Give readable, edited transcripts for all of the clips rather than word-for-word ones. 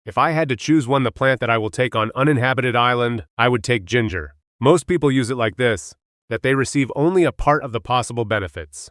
If I had to choose the plant that I will take on uninhabited island, I would take ginger. Most people use it like this, that they receive only a part of the possible benefits.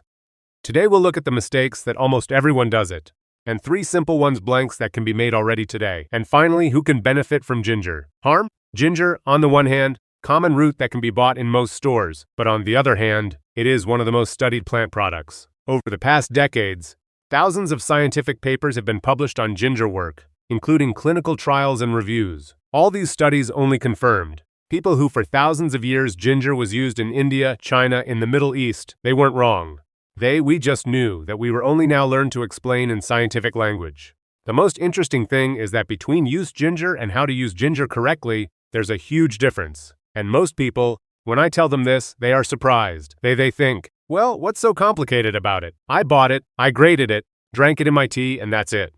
Today we'll look at the mistakes that almost everyone does it, and 3 simple ones blanks that can be made already today. And finally, who can benefit from ginger? Harm? Ginger, on the one hand, common root that can be bought in most stores, but on the other hand, it is one of the most studied plant products. Over the past decades, thousands of scientific papers have been published on ginger work, including clinical trials and reviews. All these studies only confirmed people who for thousands of years ginger was used in India, China, in the Middle East, they weren't wrong. We just knew that we were only now learned to explain in scientific language. The most interesting thing is that between used ginger and how to use ginger correctly, there's a huge difference. And most people, when I tell them this, they are surprised. They think, well, what's so complicated about it? I bought it, I grated it, drank it in my tea, and that's it.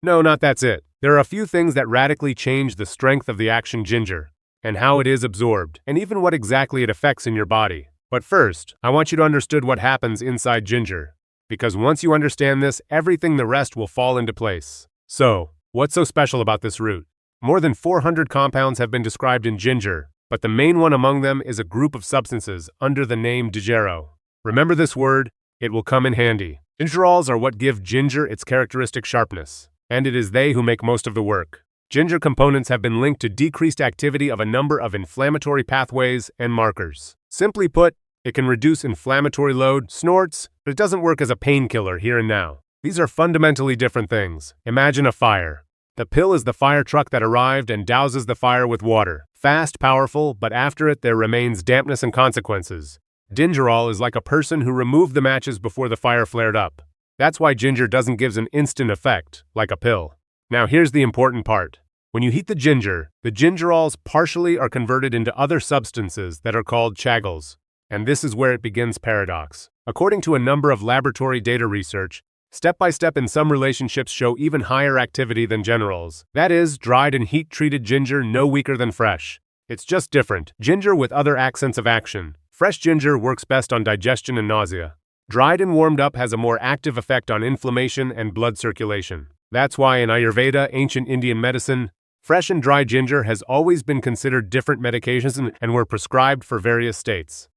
No, not that's it. There are a few things that radically change the strength of the action ginger, and how it is absorbed, and even what exactly it affects in your body. But first, I want you to understand what happens inside ginger, because once you understand this, everything the rest will fall into place. So, what's so special about this root? More than 400 compounds have been described in ginger, but the main one among them is a group of substances under the name digero. Remember this word, it will come in handy. Gingerols are what give ginger its characteristic sharpness, and it is they who make most of the work. Ginger components have been linked to decreased activity of a number of inflammatory pathways and markers. Simply put, it can reduce inflammatory load, snorts, but it doesn't work as a painkiller here and now. These are fundamentally different things. Imagine a fire. The pill is the fire truck that arrived and douses the fire with water. Fast, powerful, but after it there remains dampness and consequences. Gingerol is like a person who removed the matches before the fire flared up. That's why ginger doesn't give an instant effect, like a pill. Now here's the important part. When you heat the gingerols partially are converted into other substances that are called chaggles. And this is where it begins paradox. According to a number of laboratory data research, step-by-step in some relationships show even higher activity than generals. That is, dried and heat-treated ginger no weaker than fresh. It's just different. Ginger with other accents of action. Fresh ginger works best on digestion and nausea. Dried and warmed up has a more active effect on inflammation and blood circulation. That's why in Ayurveda, ancient Indian medicine, fresh and dry ginger has always been considered different medications and were prescribed for various states.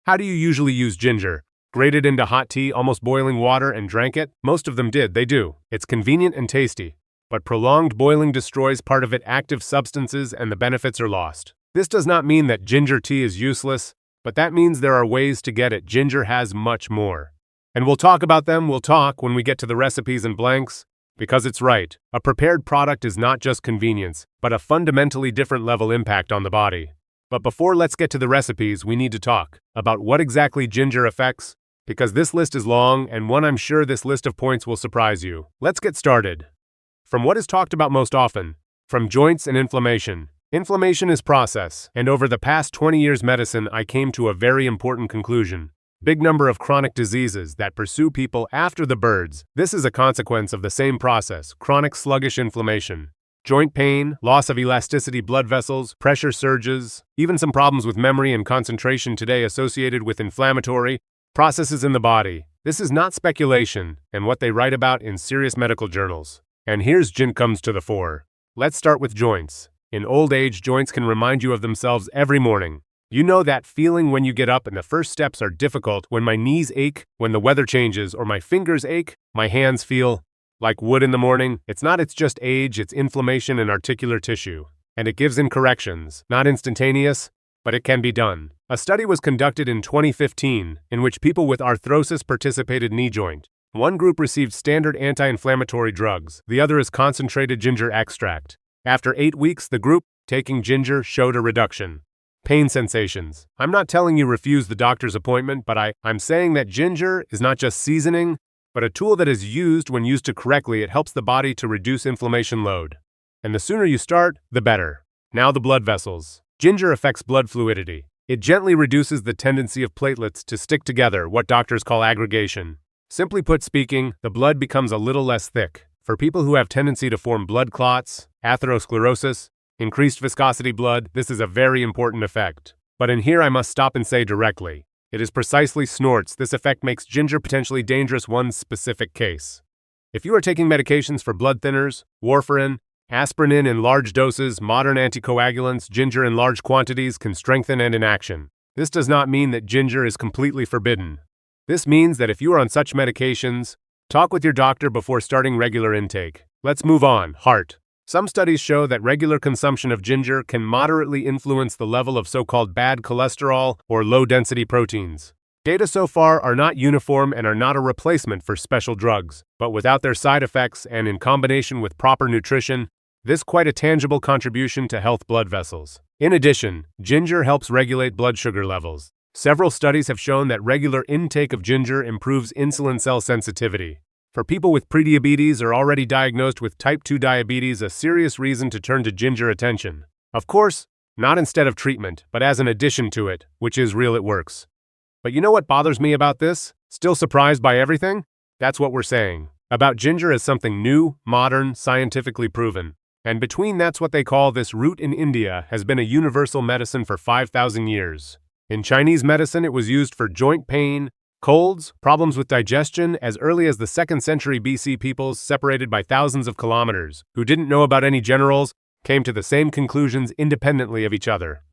How do you usually use ginger? Grate it into hot tea, almost boiling water, and drank it? Most of them did, they do. It's convenient and tasty. But prolonged boiling destroys part of its active substances and the benefits are lost. This does not mean that ginger tea is useless, but that means there are ways to get it. Ginger has much more. And we'll talk about them, when we get to the recipes and blanks, because it's right. A prepared product is not just convenience, but a fundamentally different level impact on the body. But before let's get to the recipes, we need to talk about what exactly ginger affects, because this list is long and I'm sure this list of points will surprise you. Let's get started. From what is talked about most often, from joints and inflammation. Inflammation is process, and over the past 20 years medicine, I came to a very important conclusion. Big number of chronic diseases that pursue people after the birds. This is a consequence of the same process, chronic sluggish inflammation. Joint pain, loss of elasticity blood vessels, pressure surges, even some problems with memory and concentration today associated with inflammatory processes in the body. This is not speculation and what they write about in serious medical journals. And here's gin comes to the fore. Let's start with joints. In old age, joints can remind you of themselves every morning. You know that feeling when you get up and the first steps are difficult, when my knees ache, when the weather changes, or my fingers ache, my hands feel like wood in the morning. It's just age, it's inflammation in articular tissue. And it gives in corrections, not instantaneous, but it can be done. A study was conducted in 2015 in which people with arthrosis participated knee joint. One group received standard anti-inflammatory drugs, the other is concentrated ginger extract. After 8 weeks, the group taking ginger showed a reduction. Pain sensations. I'm not telling you refuse the doctor's appointment, but I'm saying that ginger is not just seasoning, but a tool that is used when used correctly. It helps the body to reduce inflammation load. And the sooner you start, the better. Now the blood vessels. Ginger affects blood fluidity. It gently reduces the tendency of platelets to stick together, what doctors call aggregation. Simply put speaking, the blood becomes a little less thick. For people who have tendency to form blood clots, atherosclerosis, increased viscosity blood, this is a very important effect. But in here I must stop and say directly, it is precisely snorts. This effect makes ginger potentially dangerous one specific case. If you are taking medications for blood thinners, warfarin, Aspirin in large doses, modern anticoagulants, ginger in large quantities can strengthen and inaction. This does not mean that ginger is completely forbidden. This means that if you are on such medications, talk with your doctor before starting regular intake. Let's move on. Heart. Some studies show that regular consumption of ginger can moderately influence the level of so-called bad cholesterol or low-density proteins. Data so far are not uniform and are not a replacement for special drugs, but without their side effects and in combination with proper nutrition, this is quite a tangible contribution to health blood vessels. In addition, ginger helps regulate blood sugar levels. Several studies have shown that regular intake of ginger improves insulin cell sensitivity. For people with prediabetes or already diagnosed with type 2 diabetes, a serious reason to turn to ginger attention. Of course, not instead of treatment, but as an addition to it, which is real, it works. But you know what bothers me about this? Still surprised by everything? That's what we're saying. About ginger as something new, modern, scientifically proven. And between that's what they call this root in India has been a universal medicine for 5,000 years. In Chinese medicine, it was used for joint pain, colds, problems with digestion as early as the 2nd century BC. Peoples separated by thousands of kilometers, who didn't know about any generals, came to the same conclusions independently of each other.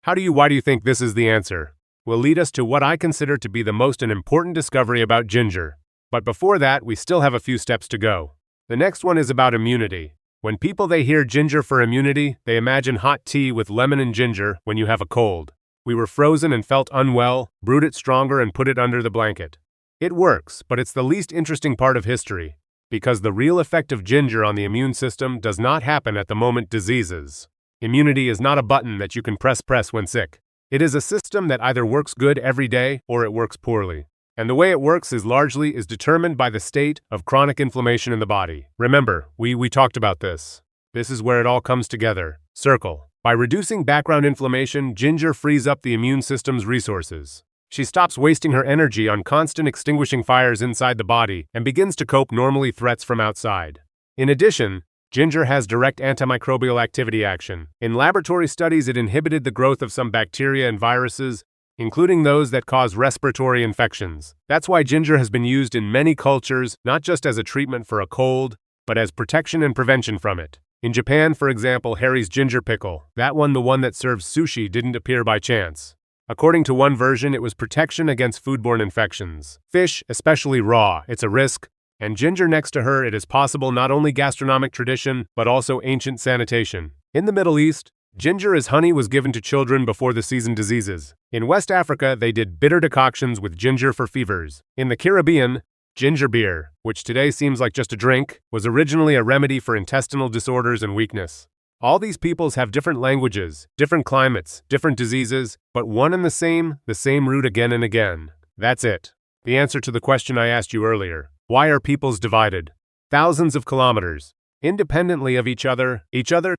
Why do you think this is the answer? Will lead us to what I consider to be the most important discovery about ginger. But before that, we still have a few steps to go. The next one is about immunity. When people hear ginger for immunity, they imagine hot tea with lemon and ginger when you have a cold. We were frozen and felt unwell, brewed it stronger and put it under the blanket. It works, but it's the least interesting part of history, because the real effect of ginger on the immune system does not happen at the moment diseases. Immunity is not a button that you can press when sick. It is a system that either works good every day or it works poorly. And the way it works is largely determined by the state of chronic inflammation in the body. Remember, we talked about this. This is where it all comes together. Circle. By reducing background inflammation, ginger frees up the immune system's resources. She stops wasting her energy on constant extinguishing fires inside the body and begins to cope normally threats from outside. In addition, ginger has direct antimicrobial activity action. In laboratory studies, it inhibited the growth of some bacteria and viruses, including those that cause respiratory infections. That's why ginger has been used in many cultures, not just as a treatment for a cold, but as protection and prevention from it. In Japan, for example, Harry's ginger pickle, the one that serves sushi, didn't appear by chance. According to one version, it was protection against foodborne infections. Fish, especially raw, it's a risk, and ginger next to her, it is possible not only gastronomic tradition, but also ancient sanitation. In the Middle East, ginger as honey was given to children before the season diseases. In West Africa, they did bitter decoctions with ginger for fevers. In the Caribbean, ginger beer, which today seems like just a drink, was originally a remedy for intestinal disorders and weakness. All these peoples have different languages, different climates, different diseases, but one and the same root again and again. That's it. The answer to the question I asked you earlier. Why are peoples divided? Thousands of kilometers. Independently of each other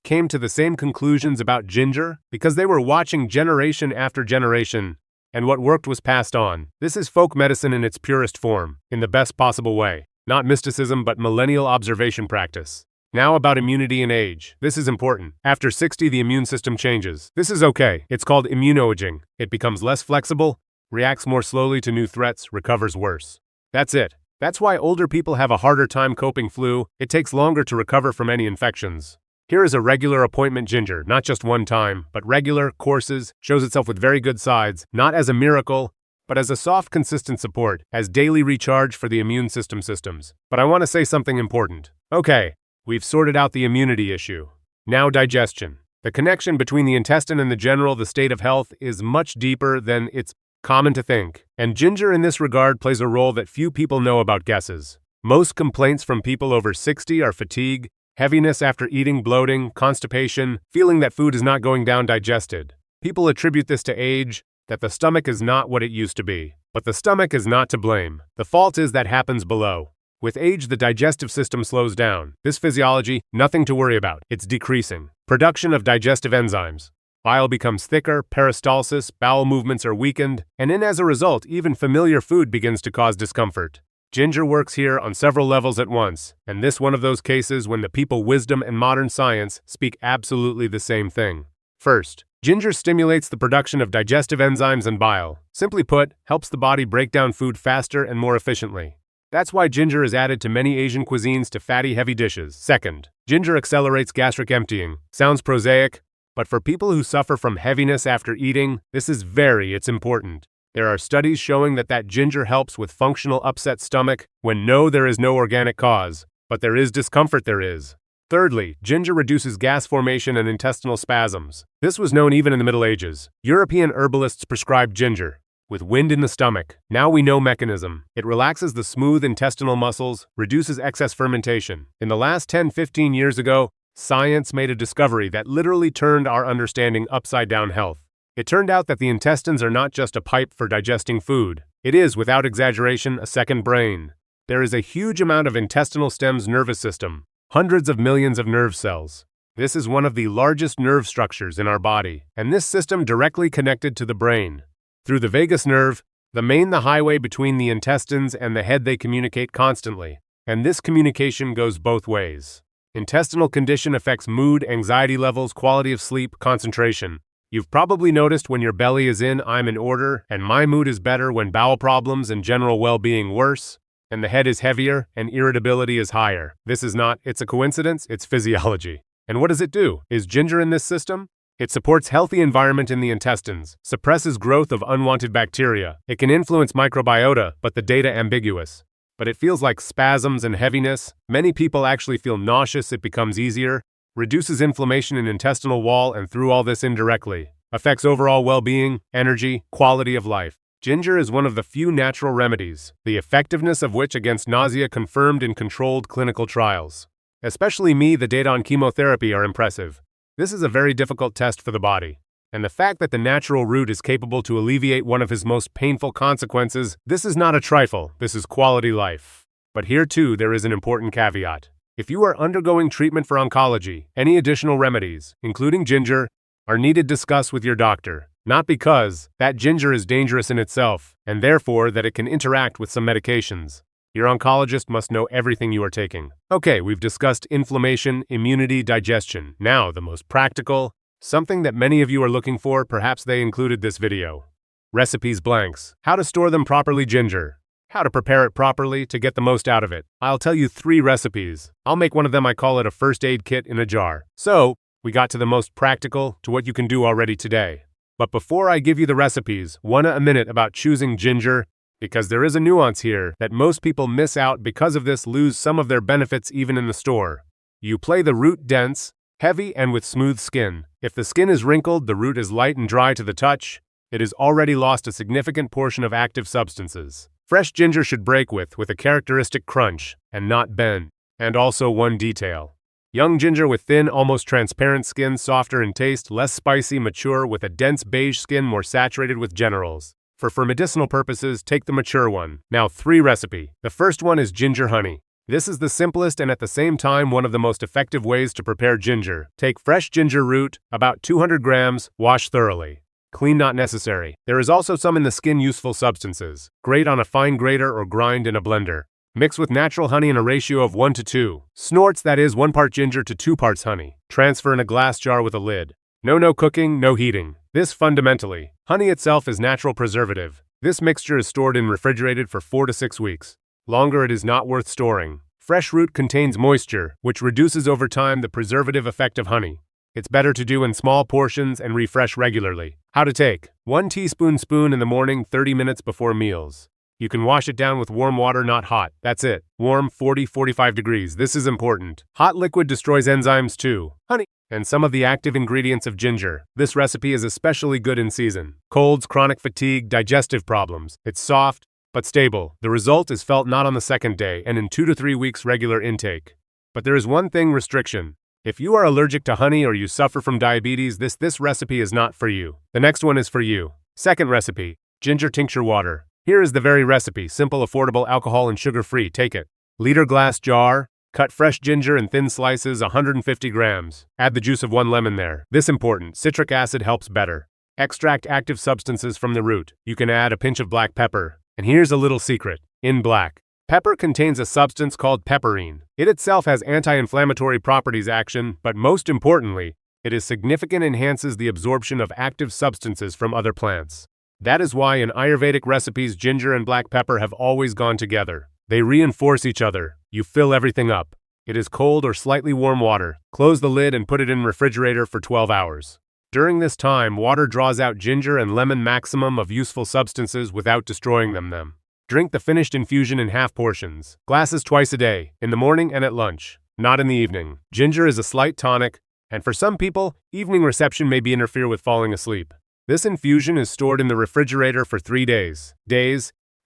came to the same conclusions about ginger because they were watching generation after generation, and what worked was passed on. This is folk medicine in its purest form, in the best possible way. Not mysticism, but millennial observation practice. Now about immunity and age. This is important. After 60, the immune system changes. This is okay. It's called immunoaging. It becomes less flexible, reacts more slowly to new threats, recovers worse. That's it. That's why older people have a harder time coping flu. It takes longer to recover from any infections. Here is a regular appointment ginger, not just one time, but regular, courses, shows itself with very good sides, not as a miracle, but as a soft, consistent support, as daily recharge for the immune systems. But I want to say something important. Okay, we've sorted out the immunity issue. Now digestion. The connection between the intestine and the state of health is much deeper than it's common to think. And ginger in this regard plays a role that few people know about guesses. Most complaints from people over 60 are fatigue, heaviness after eating, bloating, constipation, feeling that food is not going down digested. People attribute this to age, that the stomach is not what it used to be. But the stomach is not to blame. The fault is that happens below. With age, the digestive system slows down. This physiology, nothing to worry about. It's decreasing. Production of digestive enzymes. Bile becomes thicker, peristalsis, bowel movements are weakened, and as a result, even familiar food begins to cause discomfort. Ginger works here on several levels at once, and this one of those cases when the people wisdom and modern science speak absolutely the same thing. First, ginger stimulates the production of digestive enzymes and bile. Simply put, helps the body break down food faster and more efficiently. That's why ginger is added to many Asian cuisines to fatty, heavy dishes. Second, ginger accelerates gastric emptying. Sounds prosaic, but for people who suffer from heaviness after eating, it's important. There are studies showing that ginger helps with functional upset stomach when no, there is no organic cause, but there is discomfort there is. Thirdly, ginger reduces gas formation and intestinal spasms. This was known even in the Middle Ages. European herbalists prescribed ginger. With wind in the stomach, now we know mechanism. It relaxes the smooth intestinal muscles, reduces excess fermentation. In the last 10-15 years ago, science made a discovery that literally turned our understanding upside down health. It turned out that the intestines are not just a pipe for digesting food. It is, without exaggeration, a second brain. There is a huge amount of intestinal stem's nervous system, hundreds of millions of nerve cells. This is one of the largest nerve structures in our body, and this system directly connected to the brain. Through the vagus nerve, the highway between the intestines and the head, they communicate constantly, and this communication goes both ways. Intestinal condition affects mood, anxiety levels, quality of sleep, concentration. You've probably noticed when your belly is in, I'm in order, and my mood is better when bowel problems and general well-being worse, and the head is heavier and irritability is higher. It's a coincidence, it's physiology. And what does it do? Is ginger in this system? It supports healthy environment in the intestines, suppresses growth of unwanted bacteria. It can influence microbiota, but the data ambiguous. But it feels like spasms and heaviness. Many people actually feel nauseous. It becomes easier, reduces inflammation in intestinal wall, and through all this indirectly, affects overall well-being, energy, quality of life. Ginger is one of the few natural remedies, the effectiveness of which against nausea confirmed in controlled clinical trials. Especially the data on chemotherapy are impressive. This is a very difficult test for the body. And the fact that the natural root is capable to alleviate one of his most painful consequences, this is not a trifle, this is quality life. But here too, there is an important caveat. If you are undergoing treatment for oncology, any additional remedies, including ginger, are needed to discuss with your doctor. Not because that ginger is dangerous in itself, and therefore that it can interact with some medications. Your oncologist must know everything you are taking. Okay, we've discussed inflammation, immunity, digestion. Now, the most practical, something that many of you are looking for, perhaps they included this video. Recipes blanks. How to store them properly ginger. How to prepare it properly to get the most out of it. I'll tell you 3 recipes. I'll make one of them. I call it a first aid kit in a jar. So, we got to the most practical, to what you can do already today. But before I give you the recipes, a minute about choosing ginger, because there is a nuance here that most people miss out because of this, lose some of their benefits even in the store. You play the root dense, heavy, and with smooth skin. If the skin is wrinkled, the root is light and dry to the touch, it has already lost a significant portion of active substances. Fresh ginger should break with a characteristic crunch, and not bend. And also one detail. Young ginger with thin, almost transparent skin, softer in taste, less spicy, mature with a dense beige skin, more saturated with generals. For medicinal purposes, take the mature one. Now 3 recipe. The first one is ginger honey. This is the simplest and at the same time one of the most effective ways to prepare ginger. Take fresh ginger root, about 200 grams, wash thoroughly. Clean not necessary. There is also some in the skin useful substances. Grate on a fine grater or grind in a blender. Mix with natural honey in a ratio of 1 to 2. Snorts, that is 1 part ginger to 2 parts honey. Transfer in a glass jar with a lid. No cooking, no heating. This fundamentally. Honey itself is natural preservative. This mixture is stored and refrigerated for 4 to 6 weeks. Longer it is not worth storing. Fresh root contains moisture, which reduces over time the preservative effect of honey. It's better to do in small portions and refresh regularly. How to take. 1 teaspoon in the morning, 30 minutes before meals. You can wash it down with warm water, not hot. That's it. Warm, 40-45 degrees. This is important. Hot liquid destroys enzymes too. Honey. And some of the active ingredients of ginger. This recipe is especially good in season. Colds, chronic fatigue, digestive problems. It's soft, but stable. The result is felt not on the second day and in 2 to 3 weeks regular intake. But there is one thing restriction. If you are allergic to honey or you suffer from diabetes, this recipe is not for you. The next one is for you. Second recipe, ginger tincture water. Here is the very recipe, simple, affordable, alcohol and sugar-free. Take it. Liter glass jar. Cut fresh ginger in thin slices, 150 grams. Add the juice of 1 lemon there. This important, citric acid helps better. Extract active substances from the root. You can add a pinch of black pepper. And here's a little secret. In black pepper contains a substance called pepperine. It itself has anti-inflammatory properties action, but most importantly, it is significant enhances the absorption of active substances from other plants. That is why in Ayurvedic recipes ginger and black pepper have always gone together. They reinforce each other. You fill everything up. It is cold or slightly warm water. Close the lid and put it in refrigerator for 12 hours. During this time, water draws out ginger and lemon maximum of useful substances without destroying them. Drink the finished infusion in half portions. Glasses twice a day, in the morning and at lunch, not in the evening. Ginger is a slight tonic, and for some people, evening reception may interfere with falling asleep. This infusion is stored in the refrigerator for 3 days.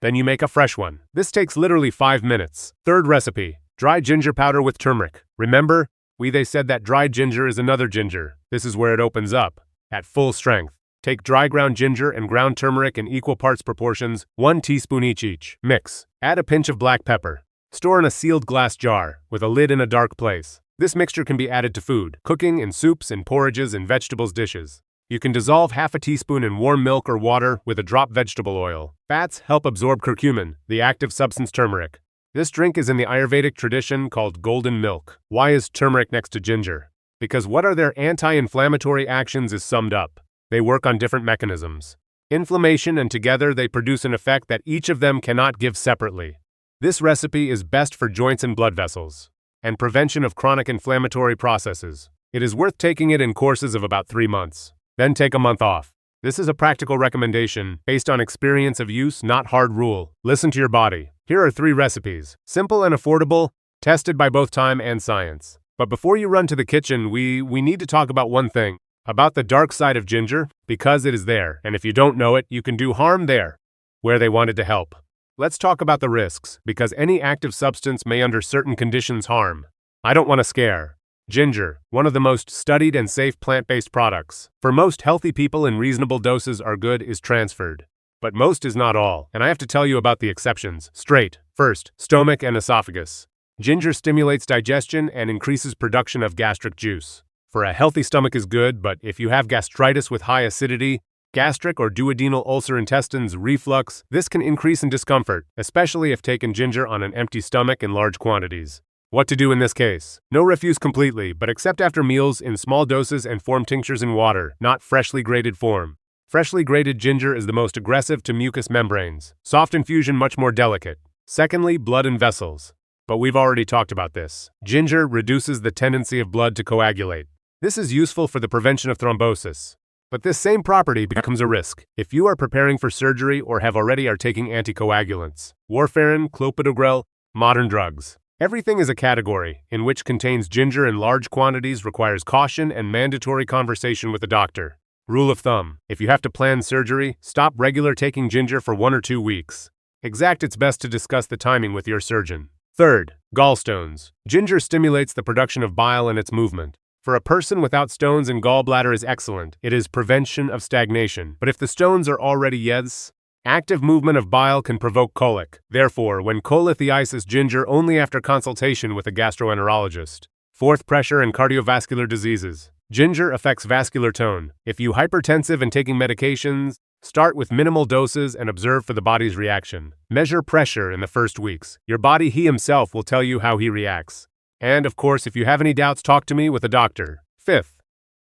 Then you make a fresh one. This takes literally 5 minutes. Third recipe, dry ginger powder with turmeric. Remember, they said that dried ginger is another ginger. This is where it opens up, at full strength. Take dry ground ginger and ground turmeric in equal parts proportions, 1 teaspoon each. Mix. Add a pinch of black pepper. Store in a sealed glass jar, with a lid in a dark place. This mixture can be added to food, cooking, in soups, in porridges, and vegetables dishes. You can dissolve half a teaspoon in warm milk or water with a drop vegetable oil. Fats help absorb curcumin, the active substance turmeric. This drink is in the Ayurvedic tradition called golden milk. Why is turmeric next to ginger? Because what are their anti-inflammatory actions is summed up. They work on different mechanisms. Inflammation, and together they produce an effect that each of them cannot give separately. This recipe is best for joints and blood vessels, and prevention of chronic inflammatory processes. It is worth taking it in courses of about 3 months. Then take a month off. This is a practical recommendation, based on experience of use, not hard rule. Listen to your body. Here are 3 recipes, simple and affordable, tested by both time and science. But before you run to the kitchen, we need to talk about one thing, about the dark side of ginger, because it is there, and if you don't know it, you can do harm there, where they wanted to help. Let's talk about the risks, because any active substance may under certain conditions harm. I don't want to scare. Ginger, one of the most studied and safe plant-based products, for most healthy people in reasonable doses are good, is transferred. But most is not all, and I have to tell you about the exceptions, straight. First, stomach and esophagus. Ginger stimulates digestion and increases production of gastric juice. For a healthy stomach is good, but if you have gastritis with high acidity, gastric or duodenal ulcer intestines, reflux, this can increase in discomfort, especially if taken ginger on an empty stomach in large quantities. What to do in this case? No refuse completely, but accept after meals in small doses and form tinctures in water, not freshly grated form. Freshly grated ginger is the most aggressive to mucous membranes. Soft infusion much more delicate. Secondly, blood and vessels. But we've already talked about this. Ginger reduces the tendency of blood to coagulate. This is useful for the prevention of thrombosis. But this same property becomes a risk if you are preparing for surgery or have already are taking anticoagulants. Warfarin, clopidogrel, modern drugs. Everything is a category, in which contains ginger in large quantities requires caution and mandatory conversation with a doctor. Rule of thumb, if you have to plan surgery, stop regular taking ginger for 1 or 2 weeks. It's best to discuss the timing with your surgeon. Third, gallstones. Ginger stimulates the production of bile and its movement. For a person without stones in gallbladder is excellent. It is prevention of stagnation. But if the stones are already active movement of bile can provoke colic. Therefore, when cholithiasis, ginger only after consultation with a gastroenterologist. Fourth, pressure and cardiovascular diseases. Ginger affects vascular tone. If you hypertensive and taking medications, start with minimal doses and observe for the body's reaction. Measure pressure in the first weeks. Your body, he himself, will tell you how he reacts. And of course, if you have any doubts, talk to me with a doctor. Fifth,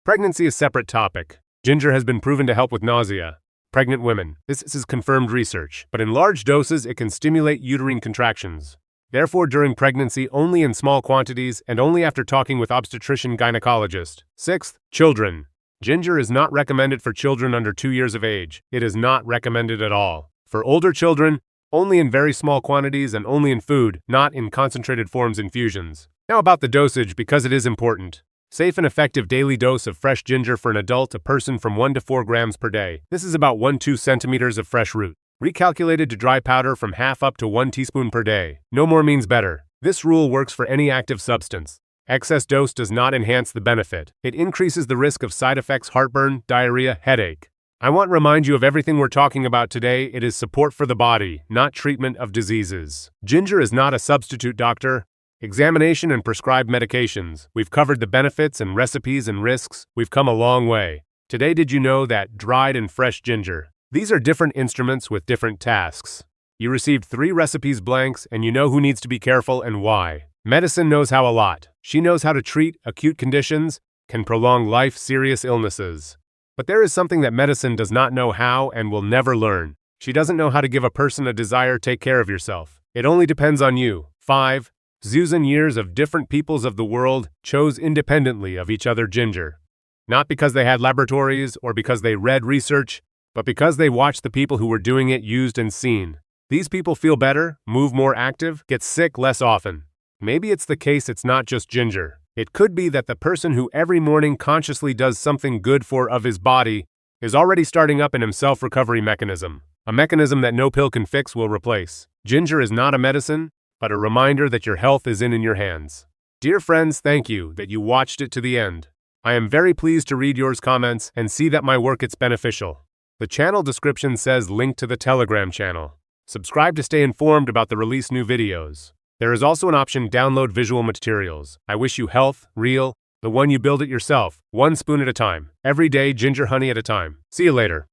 pregnancy is a separate topic. Ginger has been proven to help with nausea. Pregnant women. This is confirmed research, but in large doses it can stimulate uterine contractions. Therefore, during pregnancy, only in small quantities and only after talking with obstetrician gynecologist. Sixth, children. Ginger is not recommended for children under 2 years of age. It is not recommended at all. For older children, only in very small quantities and only in food, not in concentrated forms infusions. Now about the dosage, because it is important. Safe and effective daily dose of fresh ginger for an adult, a person from 1 to 4 grams per day. This is about 1-2 centimeters of fresh root. Recalculated to dry powder from half up to 1 teaspoon per day. No more means better. This rule works for any active substance. Excess dose does not enhance the benefit. It increases the risk of side effects, heartburn, diarrhea, headache. I want to remind you of everything we're talking about today. It is support for the body, not treatment of diseases. Ginger is not a substitute, doctor. Examination and prescribed medications. We've covered the benefits and recipes and risks. We've come a long way. Today, did you know that dried and fresh ginger? These are different instruments with different tasks. You received 3 recipes blanks, and you know who needs to be careful and why. Medicine knows how a lot. She knows how to treat acute conditions, can prolong life, serious illnesses. But there is something that medicine does not know how and will never learn. She doesn't know how to give a person a desire. Take care of yourself. It only depends on you. 5. Thousand years of different peoples of the world chose independently of each other ginger. Not because they had laboratories or because they read research, but because they watched the people who were doing it used and seen. These people feel better, move more active, get sick less often. Maybe it's the case it's not just ginger. It could be that the person who every morning consciously does something good for of his body is already starting up an himself recovery mechanism. A mechanism that no pill can fix will replace. Ginger is not a medicine, but a reminder that your health is in your hands. Dear friends, thank you that you watched it to the end. I am very pleased to read yours comments and see that my work is beneficial. The channel description says link to the Telegram channel. Subscribe to stay informed about the release new videos. There is also an option download visual materials. I wish you health, real, the one you build it yourself, 1 spoon at a time. Every day, ginger honey at a time. See you later.